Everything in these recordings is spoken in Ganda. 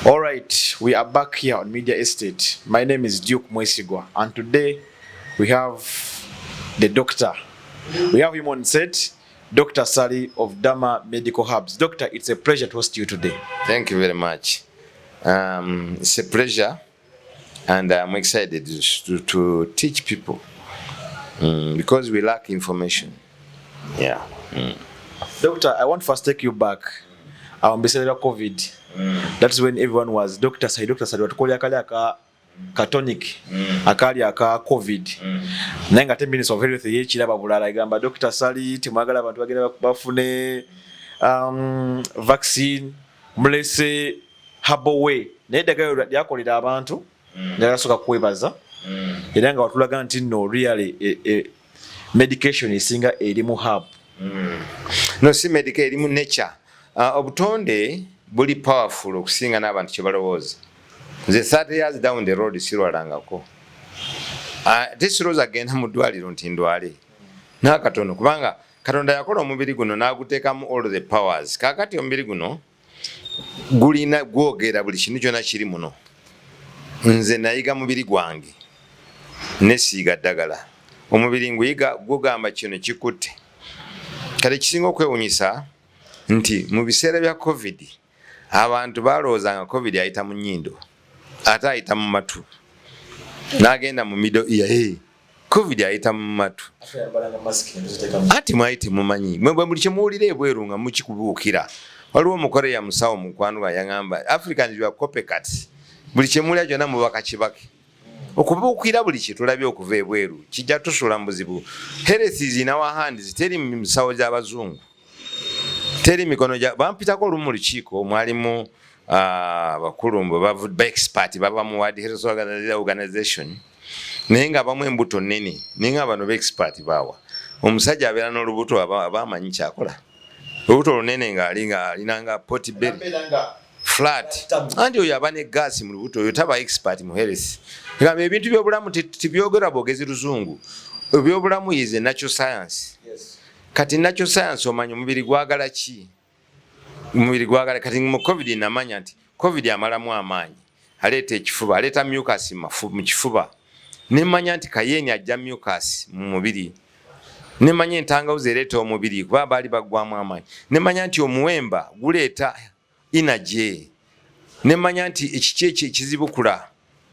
All right, we are back here on Media Estate. My name is Duke Mwesigwa, and today we have the doctor. We have him on set, Dr. Ssali of Dama Medical Hubs. Doctor, it's a pleasure to host you today. Thank you very much. It's a pleasure, and I'm excited to teach people because we lack information. Yeah. Doctor, I want to first take you back. Before COVID. That's when everyone was Dr. Ssali, Dr. Ssali. Watukolya akali aka tonic, akali aka COVID. Nenga 10 minutes of health yechiraba bulala igamba Dr. Ssali timwagala abantu bagenda bafune vaccine mulese habowe. Naye eddagala lyakolera abantu njagala soka kwebaza era nga watulaga nti no really medication esinga erimu herb. No, si medication erimu nature. Obutonde buli powerful okusinga n'abantu kye balowooza. Nze 30 years down the road sirwalangako. Tisirowooza agenda mu ddwaliro nti ndwale n'akatono kubanga Katonda yakola omubiri guno n'aguteekamu all the powers. Kaakati omubiri guno gulina gwogera buli kintu kyonna kiri muno. Nze nayiga mubiri gwange nesiiga ddagala. Omubiri nguyiga gugamba kino kikutte. Kale kisinga okwewunyisa nti mu biseera bya COVID abantu balowooza nga COVID ayita mu nnyindo ate ayita mu matu n'agenda mu middle ear. COVID ayita mu matu ati mwayite mumanyi mwe buli kye muwulira ebweru nga mukikubuukira. Waliwo omukore ya musawo mukwanwa yaŋŋamba Africans you are copycats. Buli kye muwulira kyonna mubaka kibake. Okubuukira buli kye tulabye okuva ebweru kijja tusula mu buzibu. Health is in our hands, teri mu misawo gy'abazungu. Teri mikono ja bampitako olumu lukiiko mwalimu bakulumbo ba expert baba mu World Health Organization naye nga abamu embuto nnene naye nga bano ba expert baawa omusajja abeera n'olubuto abamanyi kyakola olubuto lunene nga alinanga poti belly flat anti oyo aba ne gaasi mu lubuto oyo taba expert mu health. Nga ebintu by'obulamu tibyogera bwogezi luzungu. Ebyobulamu is a natural science. Kati natural science omanyi omubiri gwagala ki? Omubiri gwagala kati mu COVID namanya nti COVID amalamu amaanyi. Aleeta ekifuba, aleeta mucus mu kifuba. Nemanya nti kayeni ajja mucus mu mubiri. Nemanya entangawuzi ereeta omubiri kuba baali baggwamu amaanyi. Nemanya nti omuwemba guleeta energy. Nemanya nti ekiki ekizibukula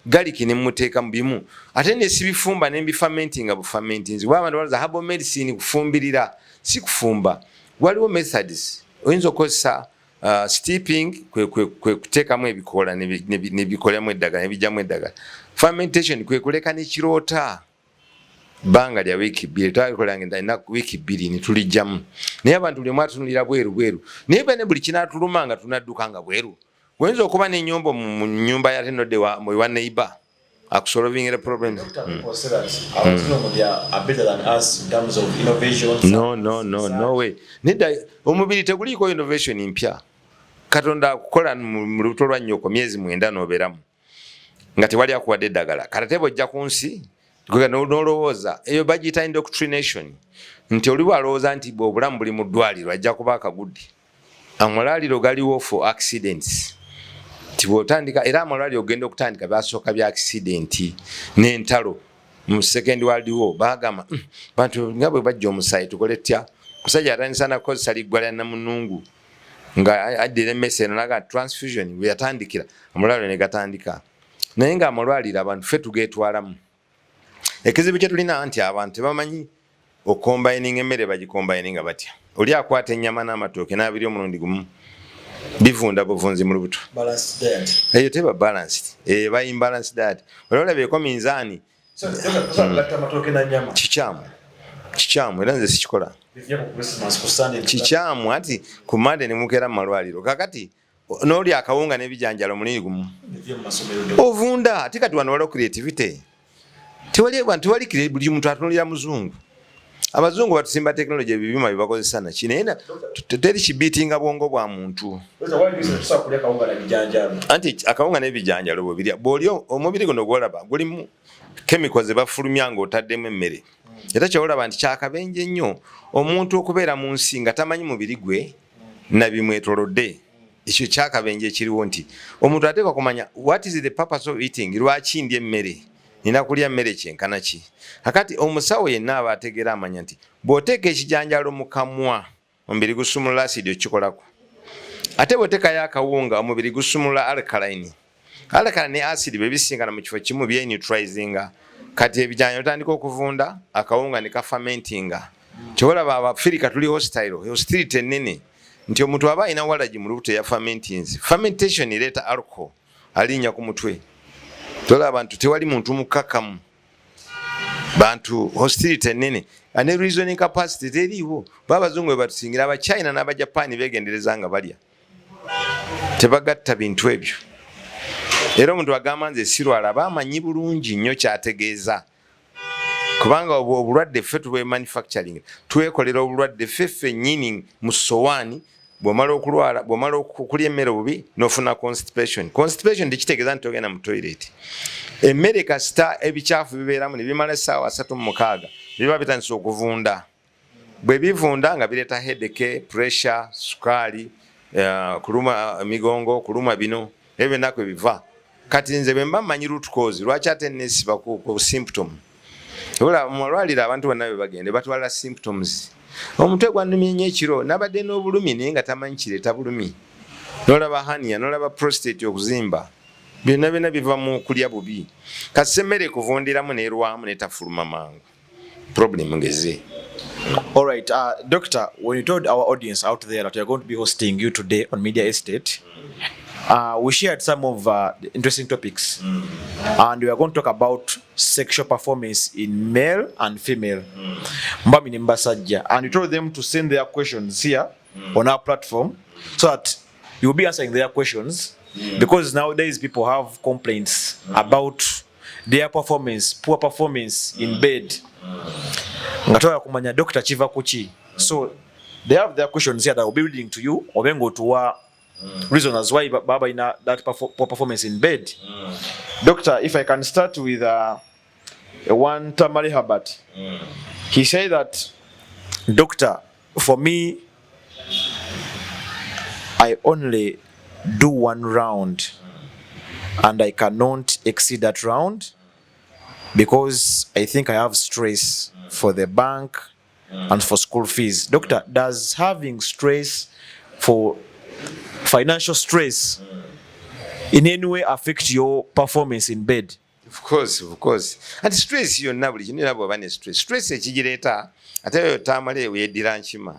galiki ne muteeka mu bimu. Ate ne sibifumba ne mbifermenting nga bufermenting. Waba ndowooza herbal medicine kufumbirira si kufumba. Waliwo methods. Oyinza okukozesa steeping kwe kuteekamu ebikoola ne bikolamu eddagala ne bijjamu eddagala. Fermentation kwe kuleka n'ekiroota bbanga lya wiiki 2 twakolanga ennaku wiiki 2 ne tulijjamu. Naye abantu buli omu atunulira bweru. Naye bane buli kinaatuluma nga tunadduka nga bweru. Oyinza okuba n'ennyombo mu nnyumba ya tenodde wa neighbor solving a problem. No way. Omubiri teguliiko innovation mpya. Katonda akukola mu lubuto lwa nnyoko myezi 9 n'obeeramu nga tewali akuwadde eddagala. Kati bw'ojja ku nsi n'olowooza eyo bagiyita indoctrination nti oli bw'alowooza nti obulamu buli mu ddwaliro ajja kuba akagudde. Amalwaliro galiwo for accidents. Tibotandika era amalwaliro ogenda okutandika basooka bya accident n'entalo mu second world war bagamba bantu nga bwe bajja omusayi tukole tya kusajja atandisa nakozesa liggwa lya namunungu nga addira emmese naga transfusion bwe yatandikira amalwaliro ne gatandika naye nga amalwaliro abantu ffe tugeetwalamu. Ekizibu kye tulina nti abantu tebamanyi okombayininga emmere bagikombayininga batya. Oli akwata ennyama n'amatooke n'abiri omulundi gumu bivunda buvunzi mu lubuto. Eyo teba balanced. Ba imbalanced diet. Olabeko minzaani. Kikyamu era nze sikikola. Kikyamu ati ku Monday ne mukeera mu malwaliro. Kakati n'oli akawunga n'ebijanjalo muliri gumu. Ovunda ati kati wano waliwo creativity. Tewali abantu bali buli muntu atunulira muzungu. Abazungu batusimba technology ebibyuma bibakozesa na kinena teri kibitinga bwongo bwa muntu. Anti akawunga n'ebijanjalo bobirya bw'oli omubiri guno gwolaba gulimu chemicals ebafulumya ng'otaddemu emmere. Era kyolaba nti kyakabenje nnyo omuntu okubeera mu nsi nga tamanyi mubiri gwe na bimwetolodde. ekyo kyakabenje ekiriwo nti omuntu ateekwa kumanya what is the purpose of eating, lwaki ndya emmere, nina kulya mmere kyenkana ki. Kakati omusawo yenna aba ategeera amanya nti bw'oteeka ekijanjalo mu kamwa omubiri gusumulula asidi okikolako, ate bw'oteekayo akawunga omubiri gusumulula alkaline. Alkaline ne asidi bwe bisingana mu kifo kimu byeneutralizinga, kati ebijanjalo bitandika okuvunda, akawunga ne kafamentinga. Kyolaba Abafirika tuli hostility ennene nti omuntu aba alina walagi mu lubuto ya fermentings. Fermentation ereeta alcohol alinnya ku mutwe. Tolaba abantu tewali muntu mukakamu, bantu hostility ennene, and reasoning capacity teriiwo. Babazungu bwe batusingira, Abachina n'Abajapani beegendereza nga balya, tebagatta bintu ebyo. Era omuntu agamba nze sirwala aba amanyi bulungi nnyo kyategeeza, kubanga obulwadde ffe tubwe manufacturing, twekolera obulwadde ffe ffennyini mu sowaani. Bw'omala okulwala, bw'omala okulya emmere obubi n'ofuna constipation. Constipation tekitegeeza nti togenda mu toilet. Emmere kasita ebikyafu bibeeramu ne bimala essaawa 36 biba bitandise okuvunda. Bwe bivunda nga bireeta headache, pressure, sukaali, kuluma emigongo, kuluma bino, ebyo nako ebiva. Kati nze bwe mba mmanyi root cause, lwaki ate neesiba ku symptom? Ola mu malwaliro abantu bonna be bagende batwala symptoms. Omutwe gwannumye nnyo ekiro, nabadde n'obulumi naye nga tamanyi kireeta bulumi. N'olaba hernia, n'olaba prostate okuzimba. Byonna byonna biva mu kulya bubi. Kati emmere ekuvundiramu n'erwamu n'etafuluma mangu. Problem ngeze. All right, Doctor, when you told our audience out there that we are going to be hosting you today on Media Estate, we shared some of the interesting topics, and we are going to talk about sexual performance in male and female. And you told them to send their questions here on our platform so that you'll be answering their questions, because nowadays people have complaints about their performance, poor performance in bed. Dr. Chiva Kuchi. So they have their questions here that will be reading to you, or then go to reasons why Baba in that poor performance in bed. Doctor, if I can start with one Tamari Habat. He said that, Doctor, for me, I only do one round and I cannot exceed that round because I think I have stress for the bank and for school fees. Doctor, does having stress for financial stress in any way affect your performance in bed? Of course. And stress you know stress. Stress ekigireta ate yo tamale weddira nkima.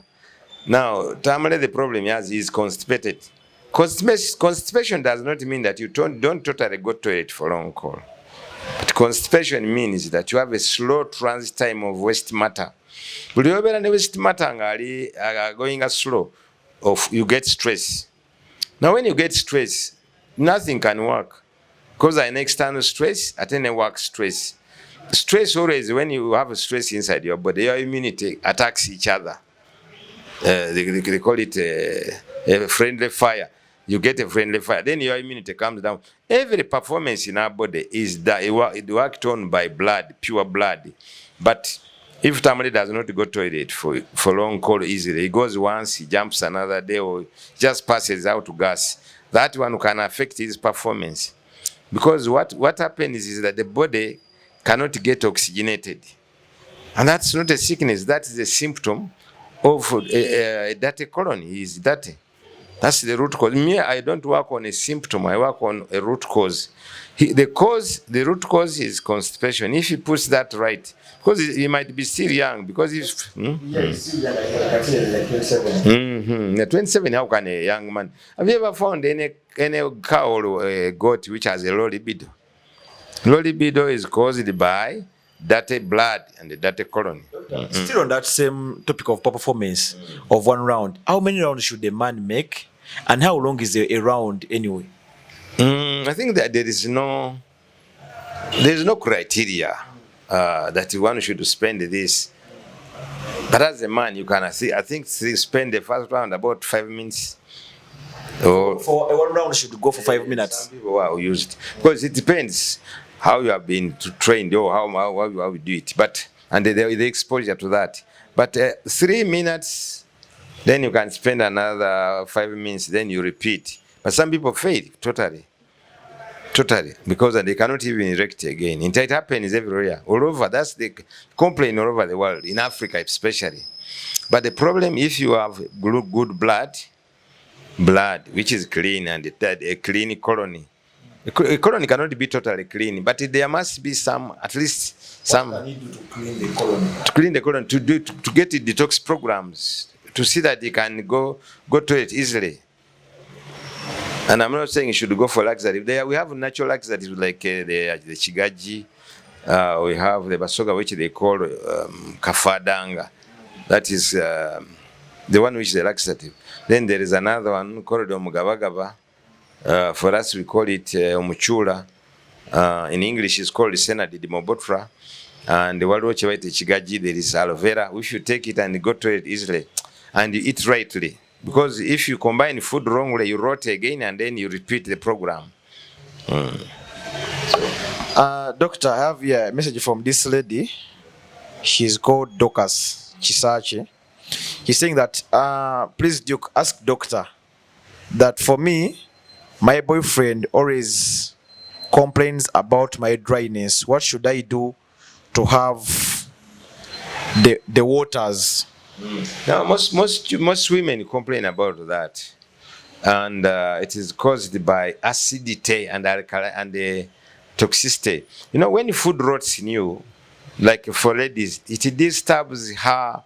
Now, tamale the problem is constipated. Constipation does not mean that you don't totally go to toilet for long call. But constipation means that you have a slow transit time of waste matter. But you have waste matter going slow, you get stress. Now, when you get stress, nothing can work. Because an external stress, at any work stress. Stress always, when you have a stress inside your body, your immunity attacks each other. They call it a friendly fire. You get a friendly fire, then your immunity comes down. Every performance in our body is that it worked on by blood, pure blood. But if somebody does not go to toilet for long call easily, he goes once, he jumps another day, or just passes out to gas, that one can affect his performance. Because what happens is that the body cannot get oxygenated. And that's not a sickness, that is a symptom of a dirty colon. He is dirty. That's the root cause. Me, I don't work on a symptom, I work on a root cause. The root cause is constipation. If he puts that right, because he might be still young, because if... He's still young, like 27. 27, how can a young man? Have you ever found any cow or a goat which has a low libido? Low libido is caused by dirty blood and the dirty colon. Still on that same topic of performance of one round, how many rounds should a man make, and how long is a round anyway? I think that there is no criteria that one should spend this. But as a man, you can spend the first round about 5 minutes. For a one round should go for 5 minutes. Some people are used because it depends how you have been trained or how you do it. But and the exposure to that. But 3 minutes Then you can spend another 5 minutes, then you repeat. But some people fail totally, because they cannot even erect again. It happens everywhere, all over. That's the complaint all over the world, in Africa especially. But the problem, if you have good blood which is clean, and a clean colony. A colony cannot be totally clean, but there must be some, at least some. What can you do to clean the colony? To clean the colony, to get the detox programs, to see that you can go to it easily. And I'm not saying you should go for laxative. There we have natural laxatives like the chigaji. We have the basoga, which they call kafadanga. That is the one which is the laxative. Then there is another one called omugabagaba. For us, we call it omuchula. In English, it's called senadidimobotra. And the world watch about the chigaji, there is aloe vera. We should take it and go to it easily, and you eat rightly. Because if you combine food wrongly, you rot again, and then you repeat the program. Doctor, I have here a message from this lady. She's called Dorcas Chisachi. He's saying that, please Duke, ask doctor that for me, my boyfriend always complains about my dryness. What should I do to have the waters? Now, most women complain about that, and it is caused by acidity and the toxicity. You know, when food rots in you, like for ladies, it disturbs her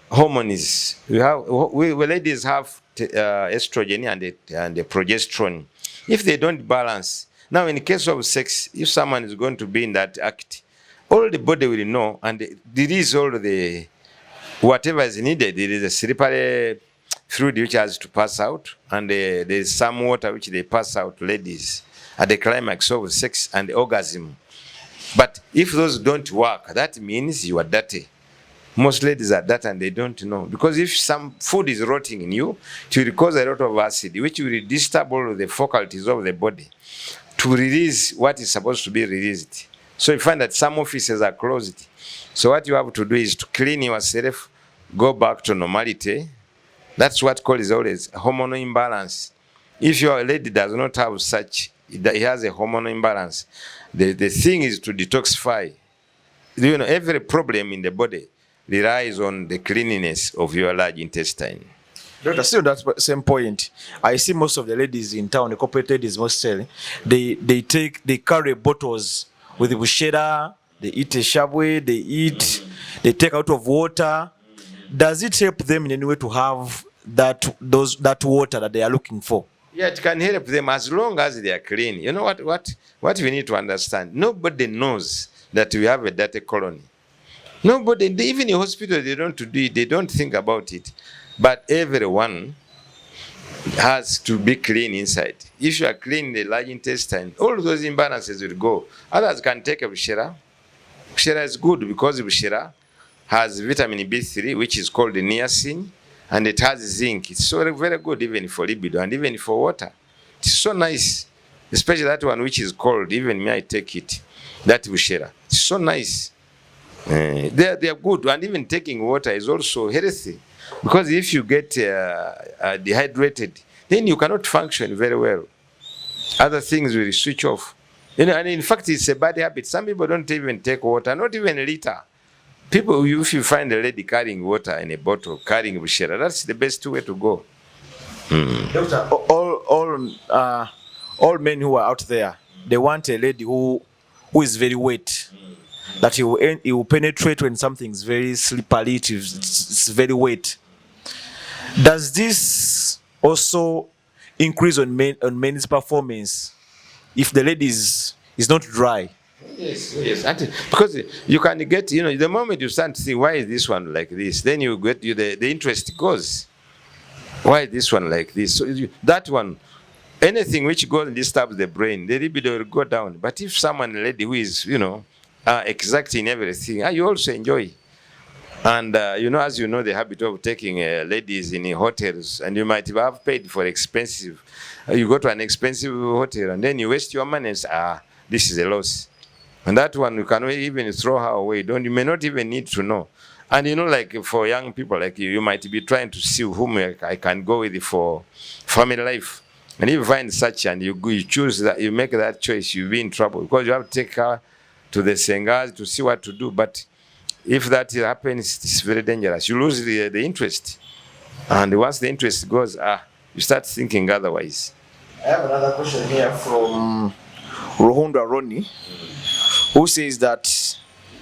hormones. Ladies have estrogen and the progesterone. If they don't balance, now in the case of sex, if someone is going to be in that act, all the body will know, and there is all the whatever is needed. There is a cerebral fluid which has to pass out, and there is some water which they pass out, ladies, at the climax of sex and orgasm. But if those don't work, that means you are dirty. Most ladies are dirty and they don't know. Because if some food is rotting in you, it will cause a lot of acid, which will disturb all the faculties of the body to release what is supposed to be released. So you find that some offices are closed. So what you have to do is to clean yourself, go back to normality. That's what causes always hormonal imbalance. If your lady does not have such, he has a hormonal imbalance, the thing is to detoxify. You know, every problem in the body relies on the cleanliness of your large intestine. Doctor, still that same point. I see most of the ladies in town, the corporate ladies mostly, they carry bottles with the bushera, they eat a shabwe, they take out of water. Does it help them in any way to have that water that they are looking for? Yeah, it can help them as long as they are clean. You know what we need to understand? Nobody knows that we have a dirty colony. Nobody, even in hospital, they don't do it. They don't think about it. But everyone has to be clean inside. If you are clean in the large intestine, all those imbalances will go. Others can take a bushera. Bushera is good because bushera has vitamin B3, which is called niacin, and it has zinc. It's so very good even for libido and even for water. It's so nice, especially that one which is cold. Even me, I take it. That bushera. It's so nice. They are good, and even taking water is also healthy, because if you get dehydrated, then you cannot function very well. Other things will switch off. You know, and in fact, it's a bad habit. Some people don't even take water, not even a liter. People, if you find a lady carrying water in a bottle, carrying bushera, that's the best way to go. Doctor, all men who are out there, they want a lady who is very wet. That he will penetrate when something's very slippery, it's very wet. Does this also increase on men's performance if the lady is not dry? Yes. Because you can get, you know, the moment you start to think, why is this one like this? Then you get the interest goes. Why is this one like this? So that one, anything which goes and disturbs the brain, the libido will go down. But if someone, a lady who is, you know, exacting everything, you also enjoy. And you know, as you know, the habit of taking ladies in hotels, and you might have paid for expensive. You go to an expensive hotel, and then you waste your money and say, this is a loss. And that one, you cannot even throw her away. You may not even need to know. And like for young people like you might be trying to see whom I can go with for family life. And if you find such and you choose that, you make that choice, you'll be in trouble because you have to take her to the Sengas to see what to do. But if that happens, it's very dangerous. You lose the interest. And once the interest goes, you start thinking otherwise. I have another question here from Ruhundwa Roni, who says that,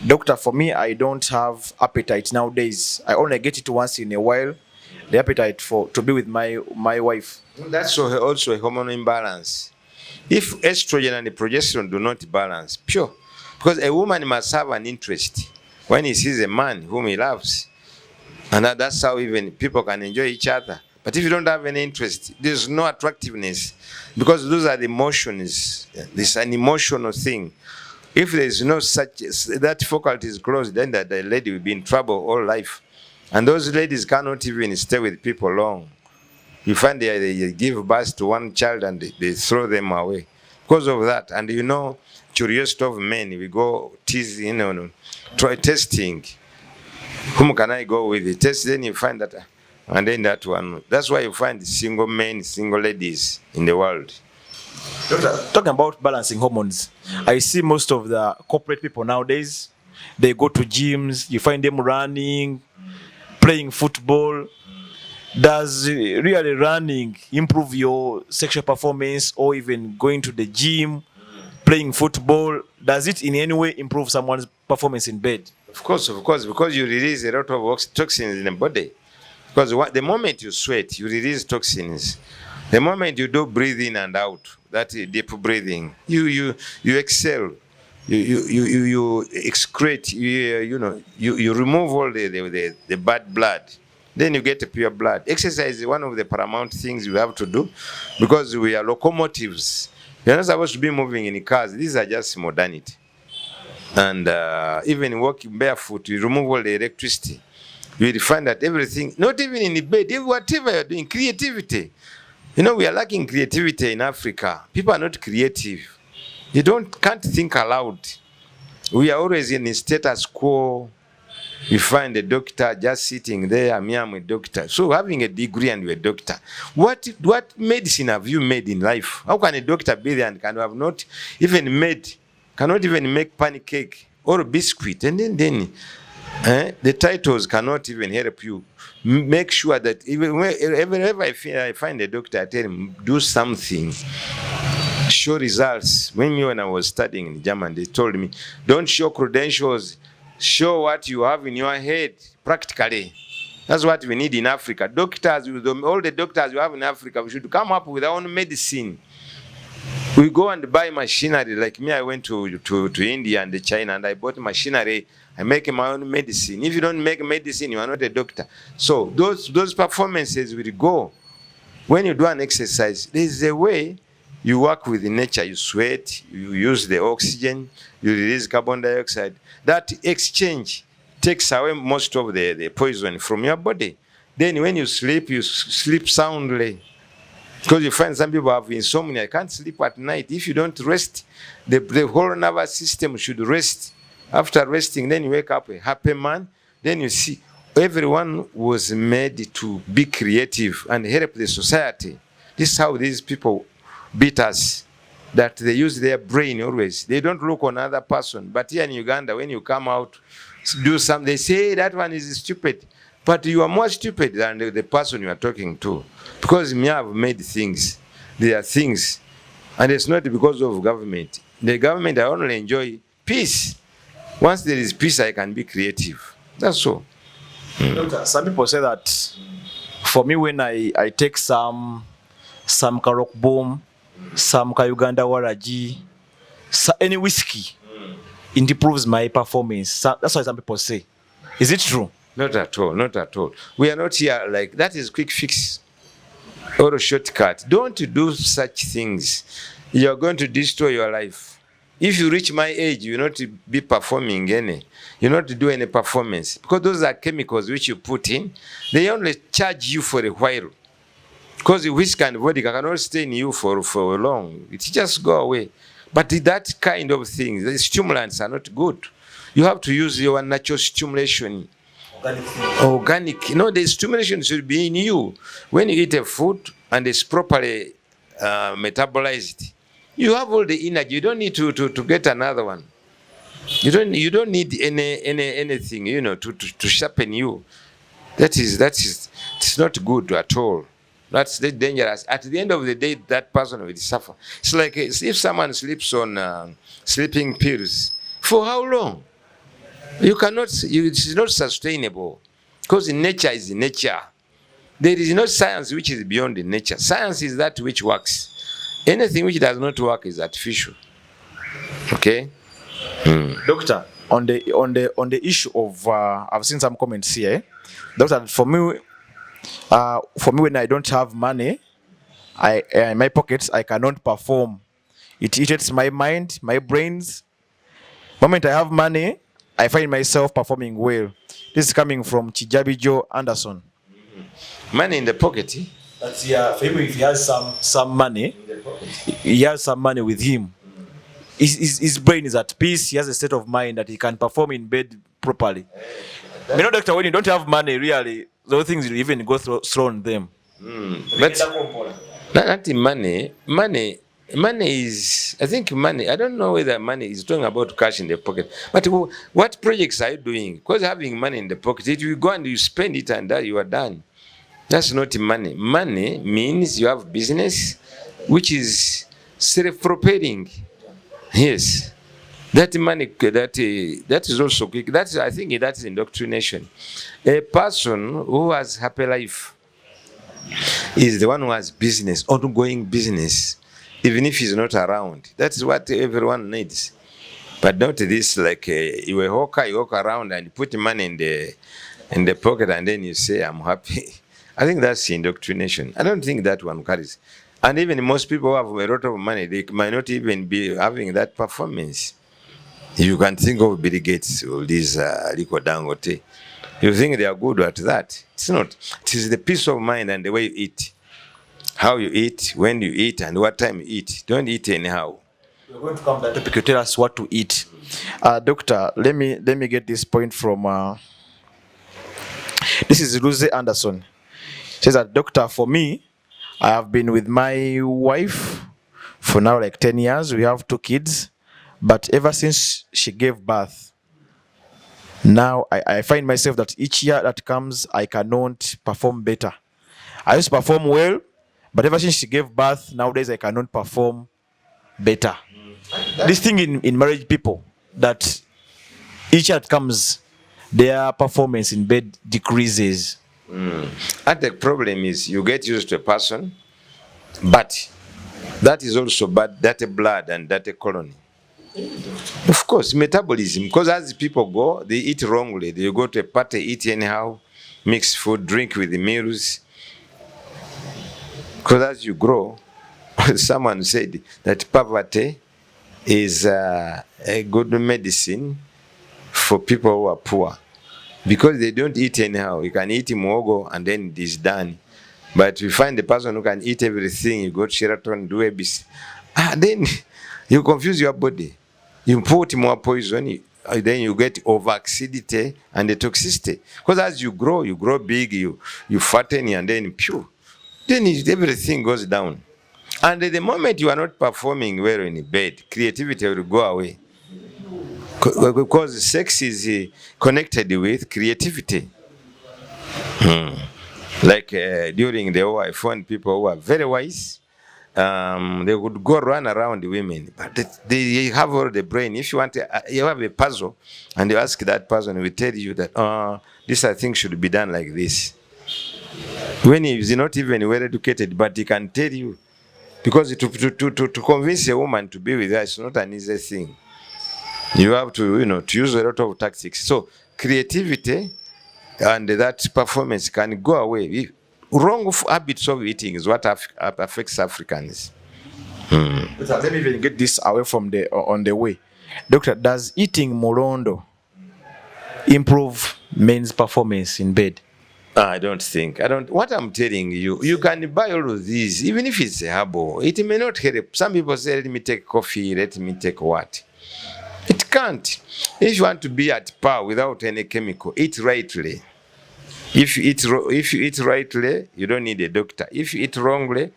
Doctor, for me, I don't have appetite nowadays. I only get it once in a while, the appetite to be with my wife. That's also a hormonal imbalance. If estrogen and progesterone do not balance, pure, because a woman must have an interest when he sees a man whom he loves. And that's how even people can enjoy each other. But if you don't have any interest, there's no attractiveness, because those are the emotions. It's an emotional thing. If there is no such, that faculty is closed, then the lady will be in trouble all life. And those ladies cannot even stay with people long. You find they give birth to one child and they throw them away because of that. And curiosity of men, we go teasing, try testing. Whom can I go with? Test, then you find that, and then that one. That's why you find single men, single ladies in the world. Doctor, talking about balancing hormones, I see most of the corporate people nowadays, they go to gyms, you find them running, playing football. Does really running improve your sexual performance, or even going to the gym, playing football? Does it in any way improve someone's performance in bed? Of course, because you release a lot of toxins in the body. Because the moment you sweat, you release toxins. The moment you do breathe in and out, that deep breathing, you exhale, you excrete, you remove all the bad blood. Then you get pure blood. Exercise is one of the paramount things you have to do, because we are locomotives. You're not supposed to be moving in cars. These are just modernity. And even walking barefoot, you remove all the electricity. You will find that everything, not even in the bed, whatever you're doing, creativity. We are lacking creativity in Africa. People are not creative. You can't think aloud. We are always in a status quo. You find a doctor just sitting there, I'm a doctor. So having a degree and you're a doctor, what medicine have you made in life? How can a doctor be there and cannot even make pancake or a biscuit? And then the titles cannot even help you. Make sure that even whenever I find a doctor, I tell him, do something. Show results. When I was studying in German, they told me, don't show credentials. Show what you have in your head practically. That's what we need in Africa. Doctors, all the doctors you have in Africa, we should come up with our own medicine. We go and buy machinery. Like me, I went to India and China and I bought machinery. I make my own medicine. If you don't make medicine, you are not a doctor. So those performances will go. When you do an exercise, there is a way you work with nature. You sweat, you use the oxygen, you release carbon dioxide. That exchange takes away most of the poison from your body. Then when you sleep soundly. Because you find some people have insomnia, I can't sleep at night. If you don't rest, the whole nervous system should rest. After resting, then you wake up a happy man. Then you see everyone was made to be creative and help the society. This is how these people beat us, that they use their brain always. They don't look on another person. But here in Uganda, when you come out, do something, they say, hey, that one is stupid. But you are more stupid than the person you are talking to. Because me have made things. There are things. And it's not because of government. The government, I only enjoy peace. Once there is peace, I can be creative. That's all. Doctor, some people say that for me, when I take some Karok Boom, some Uganda Waraji, any whiskey, it improves my performance. That's what some people say. Is it true? Not at all, not at all. We are not here like that is quick fix or a shortcut. Don't do such things. You are going to destroy your life. If you reach my age, you will not be performing any. You will not do any performance. Because those are chemicals which you put in. They only charge you for a while. Because the whiskey and vodka cannot stay in you for long. It just go away. But that kind of thing, the stimulants are not good. You have to use your natural stimulation. Organic. The stimulation should be in you. When you eat a food and it's properly metabolized, you have all the energy. You don't need to get another one. You don't need anything, to sharpen you. It's not good at all. That's dangerous. At the end of the day, that person will suffer. It's like if someone sleeps on sleeping pills, for how long? You cannot. It's not sustainable, because nature is nature. There is no science which is beyond nature. Science is that which works. Anything which does not work is artificial. Okay. Doctor, on the issue of I've seen some comments here. Doctor, for me when I don't have money, in my pockets, I cannot perform. It eats my mind, my brains. The moment I have money, I find myself performing well. This is coming from Chijabijo Anderson. Money in the pocket. That's for him. If he has some money, he has some money with him. His brain is at peace. He has a state of mind that he can perform in bed properly. Doctor, when you don't have money, really, those things you even go through on them. But not money. Money is, I think money, I don't know whether money is talking about cash in the pocket. But what projects are you doing? Because having money in the pocket, if you go and you spend it and you are done. That's not money. Money means you have business which is self-propelling. Yes. That money, that is also quick. I think that's indoctrination. A person who has happy life is the one who has business, ongoing business, even if he's not around. That's what everyone needs. But not this like you're a hawker, you walk around and you put money in the pocket and then you say, I'm happy. I think that's indoctrination. I don't think that one carries. And even most people who have a lot of money, they might not even be having that performance. You can think of Bill Gates or this Aliko Dangote. You think they are good at that. It's not. It is the peace of mind and the way you eat. How you eat, when you eat, and what time you eat. Don't eat anyhow. We're going to come to that topic to tell us what to eat. Doctor, let me get this point from... this is Luze Anderson. She says that, Doctor, for me, I have been with my wife for now like 10 years. We have 2 kids. But ever since she gave birth, now I find myself that each year that comes, I cannot perform better. I used to perform well, but ever since she gave birth, nowadays I cannot perform better. This thing in marriage people, that each year that comes, their performance in bed decreases. And the problem is you get used to a person, but that is also bad, that blood and that colony. Of course, metabolism, because as people go, they eat wrongly. They go to a party, eat anyhow, mix food, drink with the meals. Because as you grow, someone said that poverty is a good medicine for people who are poor. Because they don't eat anyhow. You can eat muhogo and then it is done. But you find the person who can eat everything, you go to Sheraton, do ABC. Then you confuse your body. You put more poison, then you get over-acidity and the toxicity. Because as you grow big, you fatten and then pew. Then everything goes down. And the moment you are not performing well in bed, creativity will go away. Because sex is connected with creativity. Like during the war, I found people who are very wise. They would go run around the women, but they have all the brain. If you want, you have a puzzle, and you ask that person, will tell you that this I think should be done like this. When he is not even well educated, but he can tell you, because to convince a woman to be with her is not an easy thing. You have to to use a lot of tactics. So creativity and that performance can go away. Wrong habits of eating is what affects Africans. Let me even get this away from on the way. Doctor, does eating morondo improve men's performance in bed? I don't. What I'm telling you, you can buy all of these, even if it's a herbal. It may not help. Some people say, let me take coffee, let me take what? It can't. If you want to be at par without any chemical, eat rightly. If you eat rightly, you don't need a doctor. If you eat wrongly,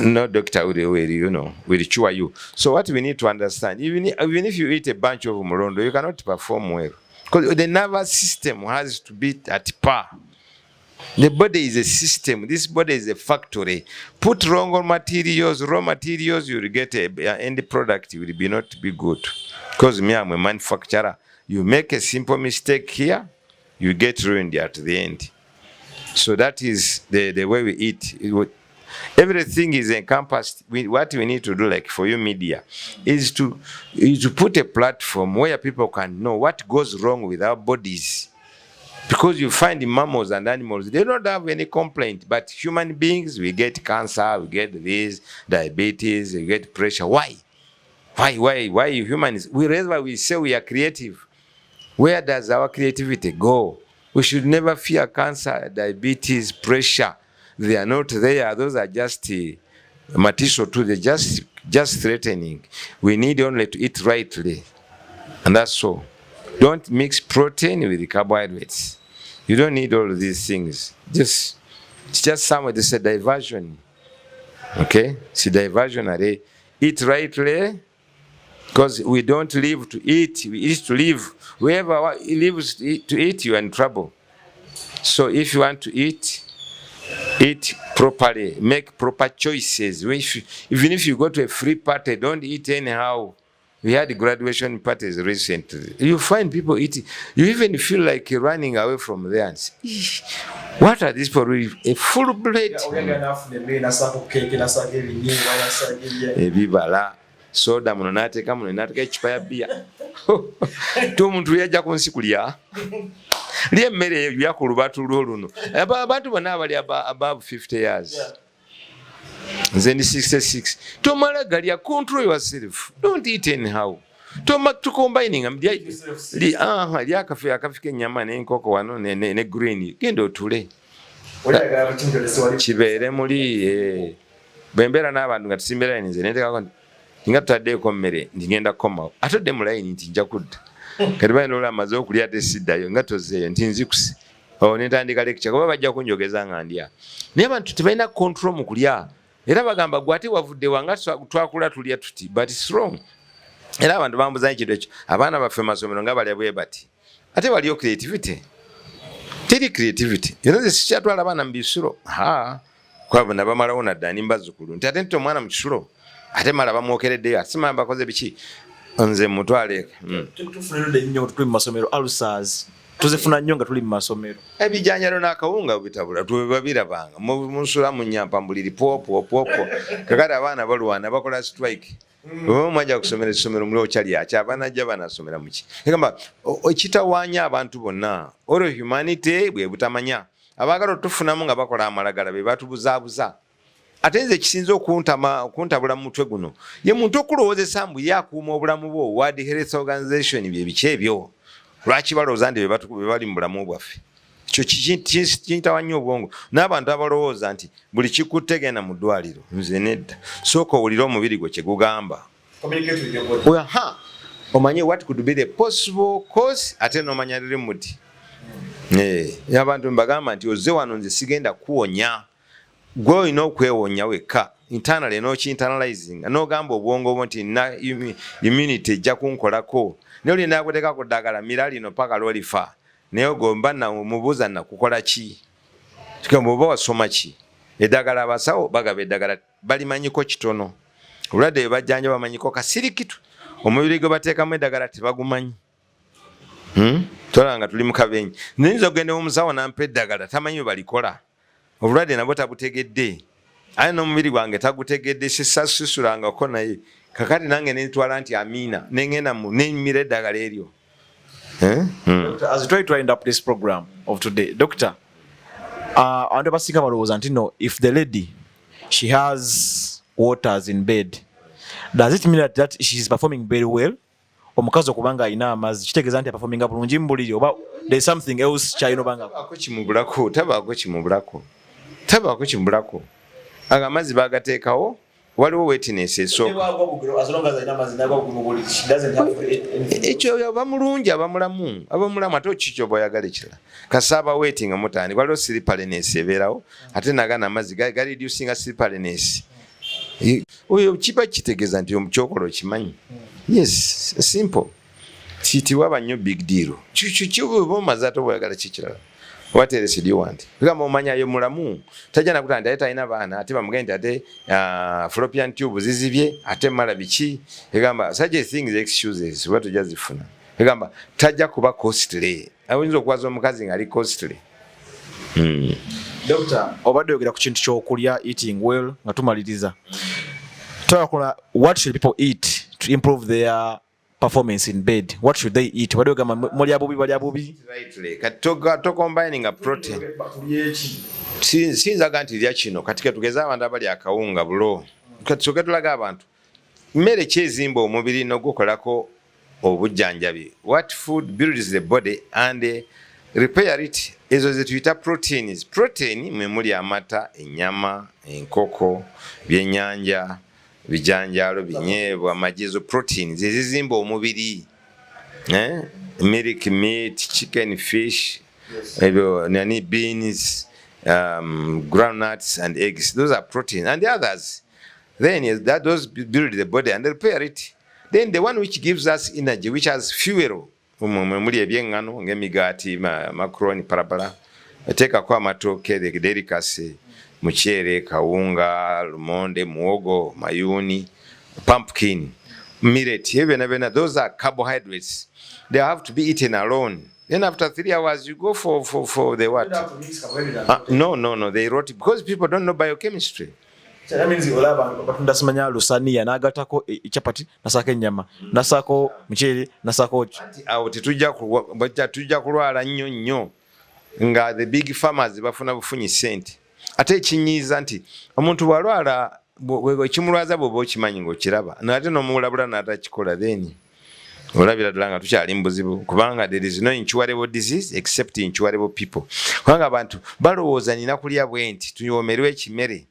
no doctor will cure you. So what we need to understand, even if you eat a bunch of murondo, you cannot perform well because the nervous system has to be at par. The body is a system. This body is a factory. Put wrong raw materials, you will get a end product. It will not be good. Because me, I'm a manufacturer. You make a simple mistake here, you get ruined at the end. So that is the way we eat. Everything is encompassed. What we need to do, like for you media, is to put a platform where people can know what goes wrong with our bodies. Because you find in mammals and animals, they don't have any complaint. But human beings, we get cancer, we get this, diabetes, we get pressure. Why? Why humans? Wherever we say we are creative, where does our creativity go? We should never fear cancer, diabetes, pressure. They are not there. Those are just material too. They're just threatening. We need only to eat rightly. And that's all. Don't mix protein with the carbohydrates. You don't need all of these things. It's just somewhere. It's a diversion. Okay? It's a diversion. Eat rightly, because we don't live to eat. We eat to live. Whoever lives to eat, you are in trouble. So if you want to eat properly. Make proper choices. Even if you go to a free party, don't eat anyhow. We had graduation parties recently. You find people eating. You even feel like running away from there. And say, what are these for? A full plate. Soda muno nateka ekipa ya bia. Tu muntu yajja kunsi kulya. Liye mmere yakulu batulwo luno. Abantu bonna abali above 50 years. Nze ndi 66. Tomala galya, control yourself. Don't eat anyhow. To combining akafika ennyama n'enkoko wano ne green. Genda otule. Kibeere muli bembera n'abantu nga tusimbera nze netekako nga tutaddeeko mmere ndigenda komawo. Atodde mu layini nti nja kudda. Kati balina olwo amaze okulya ate siddayo nga tozeeyo nti nzikuse. Netandika lecture kuba bajja kunjogeza nga ndya. Naye abantu tebalina control mu kulya. Era bagamba gwe ate wavudde wanga twakula tulya tuti. But it's wrong. Era abantu bambuza ekintu ekyo. Abaana baffe masomero nga balya bwe bati. Ate waliyo creativity. Teri creativity. Era nze sikyatwala abaana mu bisulo. Kwabo nabamalawo nadda nimbazzukulu. Nti ate nti omwana mu kisulo. Ate mala bamwokereddeyo. Asima bakoze biki? Nze mutwale. Tufunire nnyo tuli mu masomero ulcers. Tuzifuna nnyo nga tuli mu masomero. Ebijanjalo n'akawunga bitabula babirabanga. Munsula mu nyampambuliri popo. Kakati abaana balwana bakola strike. Mwajja kusomera essomero muli okyali akya banajja banasomera muki. Egamba ekitawaanya abantu bonna. Olo humanity bwe butamanya. Abaagala tufunamu nga bakola amalagala be batubuzaabuza. Ate nze kisinza okuntabula mu mutwe guno. Ye muntu okulowoozesa mbu yakuuma obulamu bwo World Health Organization bye biki ebyo. Lwaki balowooza nti be bali mu bulamu bwaffe. Kyo kintawa nnyo obwongo. N'abantu abalowooza nti buli kikutte genda mu ddwaliro. Nze nedda. Sooka owulire omubiri gwe kye gugamba. Omanye what could be the possible cause ate n'omanya remedy. Abantu mbagamba nti ozze wano nze sigenda kuwonya. Gwe olina okwewonya wekka. Internally n'oki-internalizing. N'ogamba obwongo bwo nti immunity ejja kunkolako. Ne olina kuteekako ddagala mira lino paka lwolifa. Naye ogomba mubuuza nakukola ki? Tukamba oba wasoma ki? Eddagala abasawo bagaba eddagala balimanyiko kitono. Obulwadde bwe bajjanja bamanyiko kasirikitu. Omubiri gwe bateekamu eddagala tebagumanyi. Tolanga tuli mu kabenyi. Nnyinza okugenda omusawo n'ampa eddagala tamanyi bwe balikola. Obulwadde nabwo tabutegedde. Aye n'omubiri gwange tagutegedde sisusulangako naye. Kakati nange nentwala nti amiina nengenda mu nemmira eddagala eryo. As we try to wind up this program of today, Doctor, abantu abasinga balowooza nti no, if the lady she has waters in bed, does it mean that she is performing very well? Omukazi okubanga alina amazzi kitegeeza nti aperforminga bulungi mu buliri oba there is something else kyalina obanga tabaako kimubulako. Aga amazzi bagateekawo waliwo wetness esooka ekyo abamulungi abamulamu ate okikyo bw'oyagala ekirala kasaaba waiting mutandi waliwo silipaleness ebeerawo ate nagana amazzi galireducinga silipaleness oyo kiba kitegeeza nti omukyokola okimanyi yes simple kiyitibwa nnyo big deal kyoba omaze ate obwayagala kikirala what else do you want kugamba omanyayo mulamu tajja nakuta nti ate talina baana ate bamugende ate fallopian tube zizibye ate mala biki egamba such a things excuses what tujja zifuna egamba tajja kuba costly ayinza okwaza omukazi ng'ali costly. Doctor obadde oyogera ku kintu ky'okulya eating well nga tumaliriza twakola what should people eat to improve their performance in bed? What should they eat? What do you balya bubi? Rightly. To combining a protein. Sinza ganti lya kino katika tugeza abantu abali akawunga bulo. Katusoke tulaga abantu. Mmere kyezimba omubiri n'ogukolako obujjanjabi. What food builds the body and repair it? Ezo ze tuyita proteins. Protein mwe muli amata, ennyama, enkoko, byennyanja, bijanjalo binyeebwa amajezo proteins ezizimba omubiri milk meat chicken fish nani beans groundnuts and eggs those are proteins and the others then those build the body and repair it then the one which gives us energy which has fuel muli ebyengano ng'emigaati macaroni parapara teeka kwa amatooke the delicacy muchere kawunga lumonde muogo mayuni pumpkin millet even those are carbohydrates they have to be eaten alone then after 3 hours you go for the what no they rot because people don't know biochemistry. So that means batunda simanya lusania nagatako chapati nasaka ennyama nasako muchere nasako awo tetujja kulwala nnyo nga the big farmers bafuna bufunyi sente ate ekinyiiza nti omuntu bwalwala ekimulwaza bwoba okimanyi ng'okiraba nate n'omulabula n'atakikola then olabira ddala nga tukyali mu buzibu kubanga there is no incurable disease except incurable people kubanga abantu balowooza nina kulya bwe nti tunyoomerwe ekimere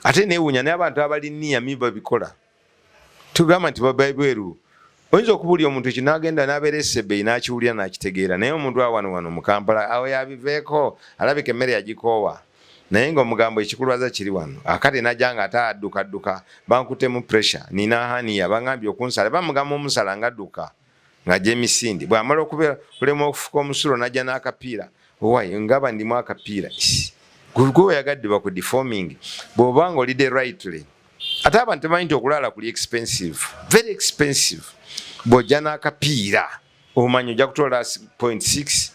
ate neewuunya n'abantu abali niyami babikola tugamba nti babaibweru oyinza okubulya omuntu ekinagenda n'abeera esebbeyi n'akiwulira n'akitegeera naye omuntu wano mu Kampala awo yabiveeko alabika emmere yagikoowa naye ng'omugambo ekikulwaza kiri wano akati najja nga ate adduka bankutemu pressure nina haniya bangambye okunsala bamugamba omusala ngadduka ng'ajja emisindi bw'amala okubeera kulema okufuka omusulo najja n'akapiira owaye ngaba ndimu akapiira gwe yagadde baku deforming bw'oba ng'olidde rightly ate abantu temanyi nti okulala kuli expensive very expensive bw'ojja n'akapiira omanyi ojja kutoola 0.6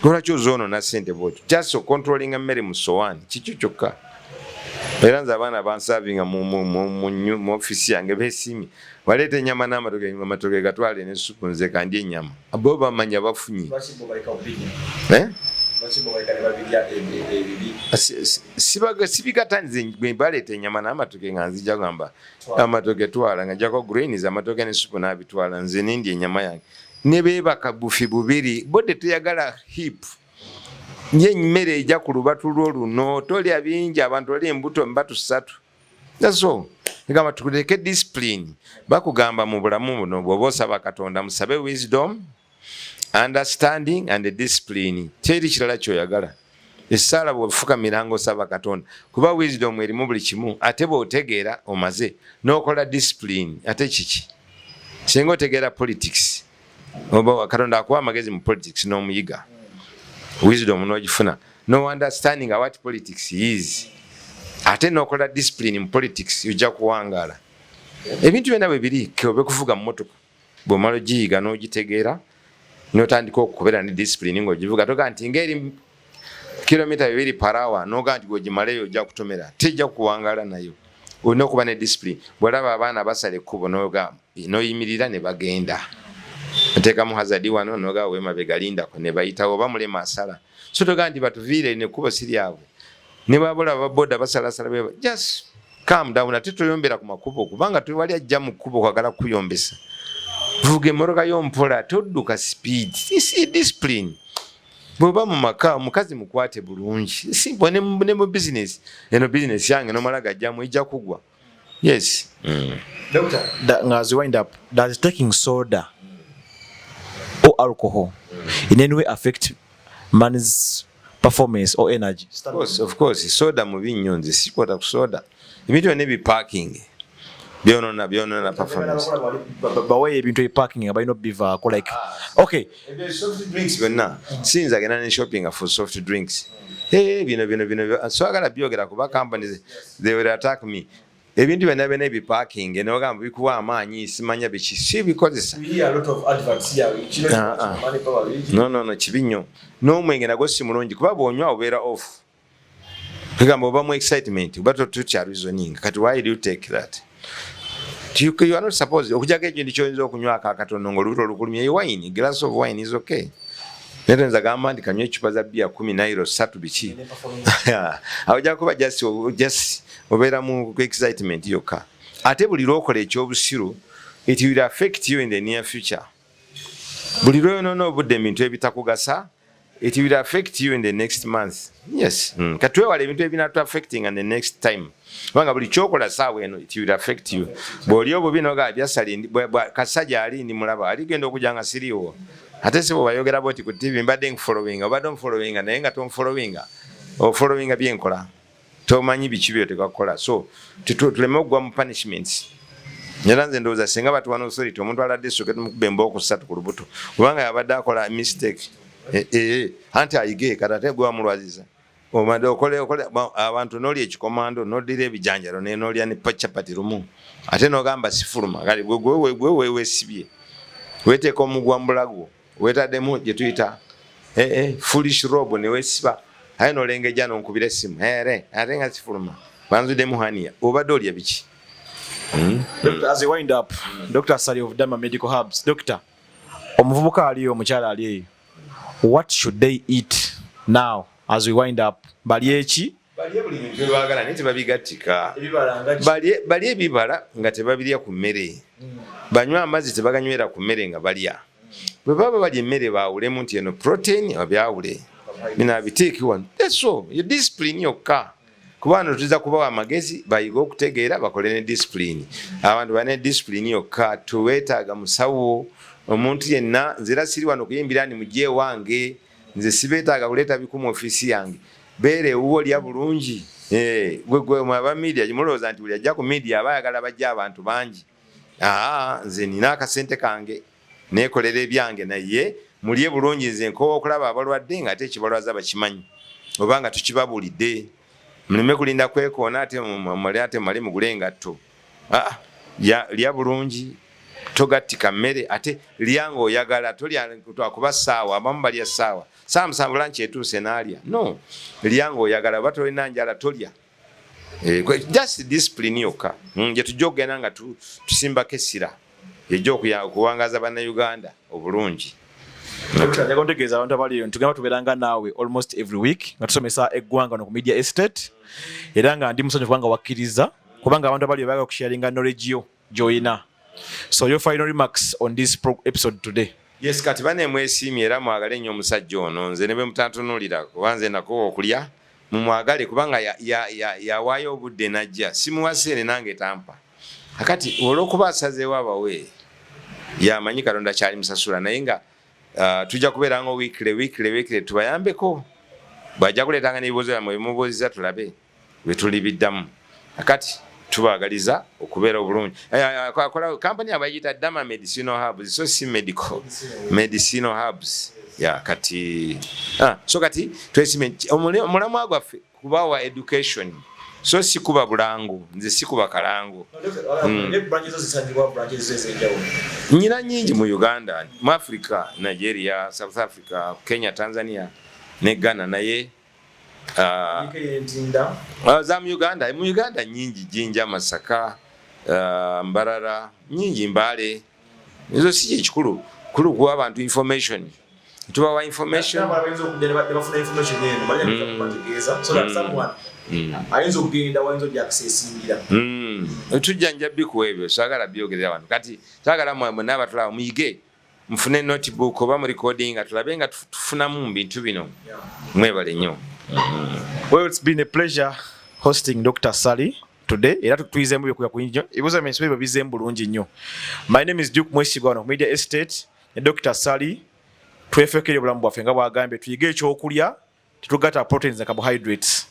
lwaki ozoono na ssente bwotyo just controlling emmere mu sowaani kikyo kyokka era nze abaana bansavinga mu ofisi yange beesiimye baleeta ennyama n'amatoke gatwale n'essupu nze kandya ennyama bo bamanya bafunye sibigatanize bwe baleeta ennyama n'amatoke nga nzija gamba amatoke twala nga njako greens amatoke n'essupu n'abitwala nze nindya ennyama yange ne beebaka bufi bubiri bode tuyagala hip nye mmere ejja ku lubatu lw'oluno tolya bingi abantu oli embuto mbatu 3 naso ngamba tukuleke discipline bakugamba mu bulamu buno bw'oba osaba Katonda musabe wisdom understanding and discipline teri kirala kyoyagala essala bw'ofuka mirango osaba Katonda kuba wisdom erimu buli kimu ate bw'otegeera omaze n'okola discipline ate kiki singa otegeera politics oba Katonda akuwa amagezi mu politics n'omuyiga wisdom n'ogifuna no understanding what politics is ate n'okola discipline mu politics ojja kuwangaala ebintu byonna bwe biri obe kuvuga mu motoka bw'omala ogiyiga n'ogitegeera n'otandika okubeera ne discipline ng'ogivuga toga nti ng'eri kilomita 2 per hour n'oga nti gw'ogimaleyo ojja kutomera tejja kuwangaala nayo olina okuba ne discipline bw'olaba abaana basala ekkubo n'oyimirira ne bagenda Ateka mu hazadi wano noga wema begalindako ne bayitawo bamulema asala so toga nti batuviire ne kuba siriawe ne babula baboda basalasala beba just calm down ate toyombera ku makubo kubanga tuwali ajja mu kubo kwagala kuyombesa vuge moroka yompola todduka speed isi discipline boba mu maka omukazi mukwate bulungi simple ne mu business eno business yange no malaga ajja mu ijja kugwa Yes. Doctor, as we wind up, does taking soda or alcohol in any way affect man's performance or energy? Of course. Soda mubi nnyo nze sikwata ku soda. Ebintu byonna ebiparking byonona performance. Bawe ebintu ebiparking nga balina obivaako like okay. Soft drinks byonna sinza agenda ne shopping for soft drinks. Bino swagala byogera kuba companies they will attack me. Ebintu byonna ebiparking n'ogamba bikuwa amaanyi simanya biki si bikozesa. No kibi nnyo. N'omwenge nagwo si mulungi kuba bw'onywa obeera off. Kugamba oba mu excitement oba totya reasoning kati why do you take that? You are not supposed okujaga ekintu ky'oyinza okunywa akatono ng'olubuto lukulumya wine, glass of wine is okay. Nete nza gamba nti kanywa ecupa za bia 10 nairo 3 biki. Awujja kuba just obeera mu excitement yokka. Ate buli lw'okola ekyobusiru it will affect you in the near future. Buli lw'oyonoona obudde ebintu ebitakugasa it will affect you in the next month. Yes. Katwewala ebintu ebinatu affecting in the next time. Wanga buli kyokola saawa eno it will affect you. Bw'oli obubi n'oga byasali kasajja ali ndi mulaba aligenda okujanga siriwo. Ate sebo bayogera boti ku TV mbadde nfollowing obadde nfollowing naye nga tonfollowinga. Ofollowinga byenkola. Tomanyi biki byo tekakola. So tuleme okugwa mu punishments. Nyera nze ndowooza singa batuwa n'authority omuntu aladde soketi mu kubemba okusatu ku lubuto. Kubanga yabadde akola mistake. Anti ayige katate gwa mulwaziza omade okole abantu noli ekikomando nodira ebijanjalo ne nolya ne pachapati rumu ate nogamba sifuluma kali gwe wesibye weteka omugwa mbulago wetademu je tuita foolish robo ne wesiba aye nolengeja nonkubira esimu ate nga sifuluma banzude muhania obadde olya biki. As we wind up, Dr. Ssali of Dama Medical Herbs. Doctor, omuvubuka aliyo omukyala aliyo, what should they eat now as we wind up? Balyechi balye buli bintu byebagala nti babigatika balye ebibala nga tebabirya ku mmere banywa amazzi tebaganywera ku mmere nga balya bwe baba balya emmere baawulemu nti eno protein obyawule bina biteekiwa eso yo discipline yokka kubanga tuza kubawa amagezi bayiga okutegeera bakole ne discipline abantu bane discipline yokka tuweetaaga musawo omuntu yenna nzira siri wano kuyimbira ni mujje wange nze sibeetaaga kuleeta bikumu ofisi yange beere uwo lya bulungi gwe mwaba media jimulooza nti buli ajja ku media abayagala bajja abantu bangi nze nina akasente kange neekolera ebyange naye mulye bulungi nze nkowa okulaba abalwadde nga ate ekibalwaza bakimanyi obanga tukibabulidde muleme kulinda kwekoona ate male mugule engatto lya bulungi togatika mmere ate lyanga oyagala tolya kuba ssaawa abamu balya ssaawa musanvu lanchi etuuse n'alya no lyanga oyagala oba tolina njala tolya just discipline yokka gye tujja okugenda nga tusimbako essira ejja okuwangaza bannayuganda obulungi. Njagala ntegeeza abantu abaliyo ntugamba tubeeranga naawe almost every week nga tusomesa eggwanga no ku media estate era nga ndi musonyifu kubanga wakkiriza kubanga abantu abaliyo baagala okusharinga knowledge yo gy'olina. So your final remarks on this episode today? Yes, kati bane mwesiimye era mwagale nnyo omusajja ono nze ne bwe mutantunuulira kuba nze nako okulya mumwagale kubanga yawaayo obudde najja simuwaseere nange tampa akati olw'okuba asazeewo abawe yamanyi Katonda kyali musasula naye nga tujja kubeeranga weekly tubayambeko bw'ajja kuleetanga n'ebibuuzo byamwe bimubuuziza tulabe bwe tulibiddamu akati tubaagaliza okubeera obulungi. Kampani abayita Dama Medicinal Herbs so si medicinal herbs kati so kati twesime omulamu gwaffe kubawa education so si kuba bulangu nze si kuba kalangu. Nyina nyingi mu Uganda mu Africa, Nigeria, South Africa, Kenya, Tanzania ne Ghana naye za mu Uganda nyingi Jinja, Masaka, Mbarara nyingi Mbale nizo si ekikulu kuwa abantu information tubawa information ayinza okugenda wayinza ojja kuseesingira tujja njabbi ku ebyo saagala byogerera abantu kati saagala mwe n'abatulaba muyige mufune notebook oba mu recording tulabe nga tufunamu mu bintu bino mwebale nnyo. Well, it's been a pleasure hosting Dr. Ssali. today era tuyizemu byokuya ku injo ibuza mensibe bizemu bulungi nnyo. My name is Duke Mwesigwa no Media Estate ne Dr. Ssali. Twefekere bulamu bwaffe nga bwagambye tuyige ekyokulya tetugata proteins and carbohydrates.